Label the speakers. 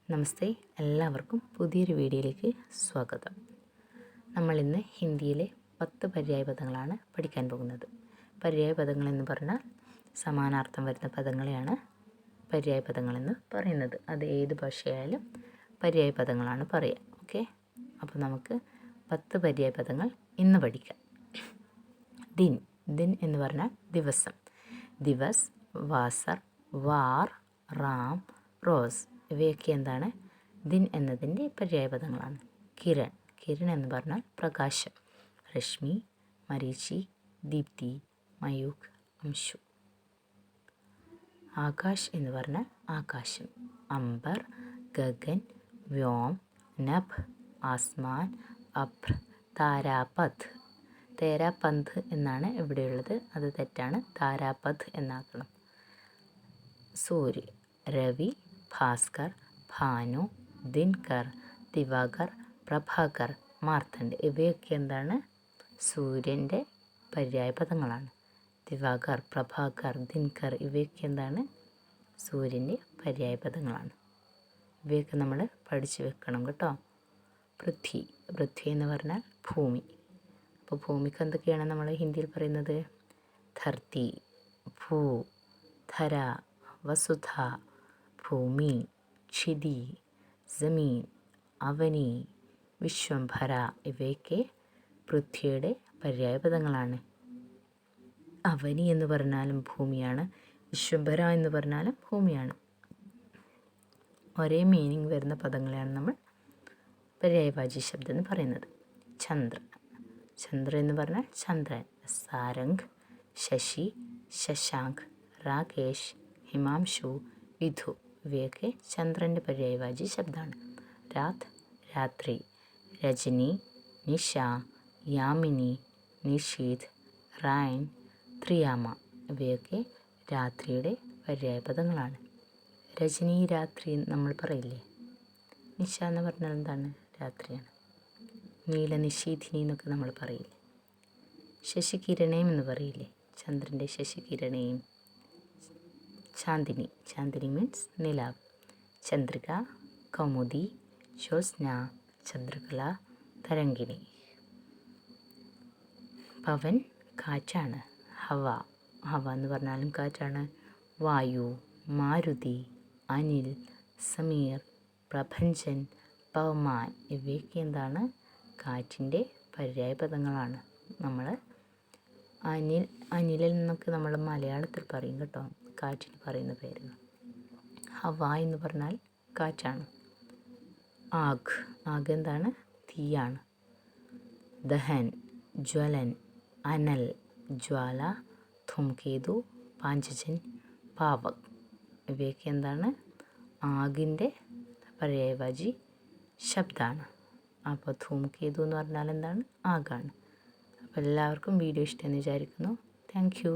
Speaker 1: നമസ്തേ, എല്ലാവർക്കും പുതിയൊരു വീഡിയോയിലേക്ക് സ്വാഗതം. നമ്മളിന്ന് ഹിന്ദിയിലെ 10 പര്യായപദങ്ങളാണ് പഠിക്കാൻ പോകുന്നത്. പര്യായപദങ്ങളെന്ന് പറഞ്ഞാൽ സമാനാർത്ഥം വരുന്ന പദങ്ങളെയാണ് പര്യായപദങ്ങളെന്ന് പറയുന്നത്. അത് ഏത് ഭാഷയായാലും പര്യായപദങ്ങളാണ് പറയുക. ഓക്കെ, അപ്പോൾ നമുക്ക് 10 പര്യായപദങ്ങൾ ഇന്ന് പഠിക്കാം. ദിൻ എന്ന് പറഞ്ഞാൽ ദിവസം. ദിവസ്, വാസർ, വാർ, റാം, റോസ് ഇവയൊക്കെ എന്താണ്? ദിൻ എന്നതിൻ്റെ പര്യായപദങ്ങളാണ്. കിരൺ എന്ന് പറഞ്ഞാൽ പ്രകാശം. രശ്മി, മരീചി, ദീപ്തി, മയൂഖ്, അംശു. ആകാശ് എന്ന് പറഞ്ഞാൽ ആകാശം. അംബർ, ഗഗൻ, വ്യോം, നഭ്, ആസ്മാൻ, അഭ്ര, താരാപഥ്. തേരാപന്ത് എന്നാണ് ഇവിടെയുള്ളത്, അത് തെറ്റാണ്. താരാപഥ് എന്നാക്കണം. സൂര്യ, രവി, ഭാസ്കർ, ഭാനു, ദിൻകർ, ദിവാകർ, പ്രഭാകർ, മാർത്തണ്ഡ് ഇവയൊക്കെ എന്താണ്? സൂര്യൻ്റെ പര്യായപദങ്ങളാണ്. ദിവാകർ, പ്രഭാകർ, ദിൻകർ ഇവയൊക്കെ എന്താണ്? സൂര്യൻ്റെ പര്യായപദങ്ങളാണ്. ഇവയൊക്കെ നമ്മൾ പഠിച്ചു വെക്കണം കേട്ടോ. പൃഥ്വി എന്ന് പറഞ്ഞാൽ ഭൂമി. അപ്പോൾ ഭൂമിക്ക് എന്തൊക്കെയാണ് നമ്മൾ ഹിന്ദിയിൽ പറയുന്നത്? ധർത്തി, ഭൂ, ധര, വസുധ, ഭൂമി, ക്ഷിതി, ജമീൻ, അവനി, വിശ്വംഭര ഇവയൊക്കെ പൃഥ്വിയുടെ പര്യായപദങ്ങളാണ്. അവനി എന്ന് പറഞ്ഞാലും ഭൂമിയാണ്, വിശ്വംഭര എന്ന് പറഞ്ഞാലും ഭൂമിയാണ്. ഒരേ മീനിങ് വരുന്ന പദങ്ങളെയാണ് നമ്മൾ പര്യായവാചി ശബ്ദം എന്ന് പറയുന്നത്. ചന്ദ്രൻ എന്ന് പറഞ്ഞാൽ ചന്ദ്രൻ. സാരംഗ്, ശശി, ശശാങ്ക്, രാകേഷ്, ഹിമാംശു, വിധു ഇവയൊക്കെ ചന്ദ്രൻ്റെ പര്യായവാചി ശബ്ദമാണ്. രാത്രി, രജനി, നിഷ, യാമിനി, നിഷീത്, റൈൻ, ത്രിയാമ ഇവയൊക്കെ രാത്രിയുടെ പര്യായപദങ്ങളാണ്. രജനി, രാത്രി നമ്മൾ പറയില്ലേ. നിഷ എന്ന് പറഞ്ഞാൽ എന്താണ്? രാത്രിയാണ്. നീലനിശീധിനി എന്നൊക്കെ നമ്മൾ പറയില്ലേ. ശശികിരണയും എന്ന് പറയില്ലേ, ചന്ദ്രൻ്റെ ശശികിരണയും. ചാന്ദിനി മീൻസ് നിലാവ്. ചന്ദ്രിക, കൗമുദി, ജ്യോത്സ്ന, ചന്ദ്രകല, തരംഗിണി. പവൻ കാറ്റാണ്. ഹവ എന്ന് പറഞ്ഞാലും കാറ്റാണ്. വായു, മാരുതി, അനിൽ, സമീർ, പ്രഭഞ്ചൻ, പവമാൻ ഇവയൊക്കെ എന്താണ്? കാറ്റിൻ്റെ പര്യായപദങ്ങളാണ്. നമ്മൾ അനിലിൽ നിന്നൊക്കെ നമ്മൾ മലയാളത്തിൽ പറയും കേട്ടോ, കാറ്റിന് പറയുന്ന പേരുകൾ. ഹവ എന്ന് പറഞ്ഞാൽ കാറ്റാണ്. ആഗ് എന്താണ്? തീയാണ്. ദഹൻ, ജ്വലൻ, അനൽ, ജ്വാല, ധൂംകേതു, പാഞ്ചജൻ, പാവക് ഇവയൊക്കെ എന്താണ്? ആഗിൻ്റെ പര്യായവാചി ശബ്ദമാണ്. അപ്പോൾ ധൂംകേതു എന്ന് പറഞ്ഞാൽ എന്താണ്? ആഗാണ്. അപ്പോൾ എല്ലാവർക്കും വീഡിയോ ഇഷ്ടമെന്ന് വിചാരിക്കുന്നു. Thank you.